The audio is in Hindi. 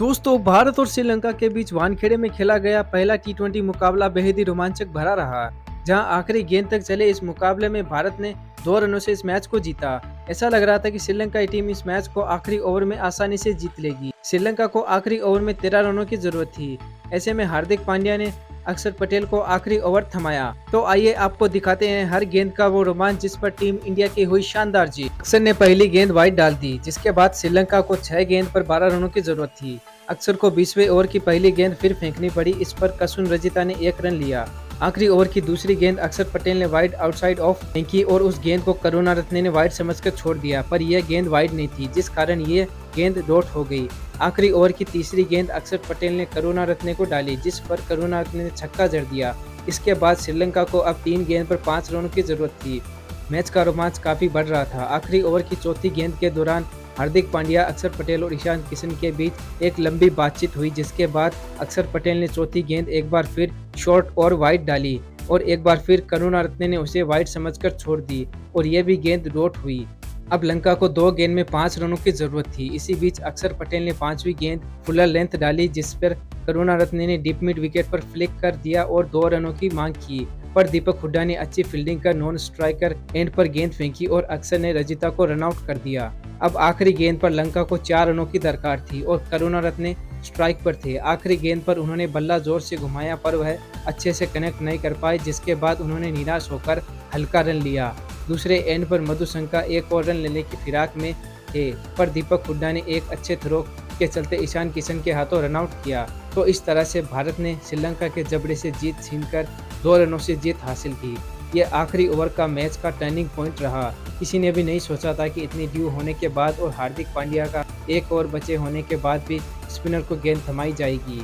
दोस्तों, भारत और श्रीलंका के बीच वानखेड़े में खेला गया पहला टी20 मुकाबला बेहद ही रोमांचक भरा रहा, जहां आखिरी गेंद तक चले इस मुकाबले में भारत ने 2 रनों से इस मैच को जीता। ऐसा लग रहा था कि श्रीलंका टीम इस मैच को आखिरी ओवर में आसानी से जीत लेगी। श्रीलंका को आखिरी ओवर में 13 रनों की जरूरत थी। ऐसे में हार्दिक पांड्या ने अक्षर पटेल को आखिरी ओवर थमाया। तो आइए आपको दिखाते हैं हर गेंद का वो रोमांच जिस पर टीम इंडिया की हुई शानदार जीत। अक्षर ने पहली गेंद वाइड डाल दी, जिसके बाद श्रीलंका को 6 गेंद पर 12 रनों की जरूरत थी। अक्षर को 20वें ओवर की पहली गेंद फिर फेंकनी पड़ी। इस पर कसुन रजिता ने 1 रन लिया। आखिरी ओवर की दूसरी गेंद अक्षर पटेल ने वाइड आउटसाइड ऑफ फेंकी और उस गेंद को करुणारत्ने ने वाइड समझकर छोड़ दिया, पर यह गेंद वाइड नहीं थी, जिस कारण ये गेंद डॉट हो गई। आखिरी ओवर की तीसरी गेंद अक्षर पटेल ने करुणारत्ने को डाली, जिस पर करुणारत्ने ने छक्का जड़ दिया। इसके बाद श्रीलंका को अब 3 गेंद पर 5 रनों की जरूरत थी। मैच का रोमांच काफी बढ़ रहा था। आखिरी ओवर की चौथी गेंद के दौरान हार्दिक पांड्या, अक्षर पटेल और ईशान किशन के बीच एक लंबी बातचीत हुई, जिसके बाद अक्षर पटेल ने चौथी गेंद एक बार फिर शॉर्ट और वाइड डाली और एक बार फिर करुणारत्ने ने उसे वाइड समझकर छोड़ दी और यह भी गेंद डॉट हुई। अब लंका को 2 गेंद में 5 रनों की जरूरत थी। इसी बीच अक्षर पटेल ने 5वीं गेंद फुलर लेंथ डाली, जिस पर करुणारत्ने ने डीप मिड विकेट पर फ्लिक कर दिया और 2 रनों की मांग की, पर दीपक हुड्डा ने अच्छी फील्डिंग कर नॉन स्ट्राइकर एंड पर गेंद फेंकी और अक्षर ने रजिता को रन आउट कर दिया। अब आखिरी गेंद पर लंका को 4 रनों की दरकार थी और करुणारत्ने स्ट्राइक पर थे। आखिरी गेंद पर उन्होंने बल्ला जोर से घुमाया, पर वह अच्छे से कनेक्ट नहीं कर पाए, जिसके बाद उन्होंने निराश होकर हल्का रन लिया। दूसरे एंड पर मधुशंका 1 और रन लेने की फिराक में थे, पर दीपक हुड्डा ने एक अच्छे थ्रो के चलते ईशान किशन के हाथों रन आउट किया। तो इस तरह से भारत ने श्रीलंका के जबड़े से जीत छीनकर 2 रनों से जीत हासिल की। यह आखिरी ओवर का मैच का टर्निंग पॉइंट रहा। किसी ने भी नहीं सोचा था कि इतनी ड्यू होने के बाद और हार्दिक पांड्या का 1 ओवर बचे होने के बाद भी स्पिनर को गेंद थमाई जाएगी।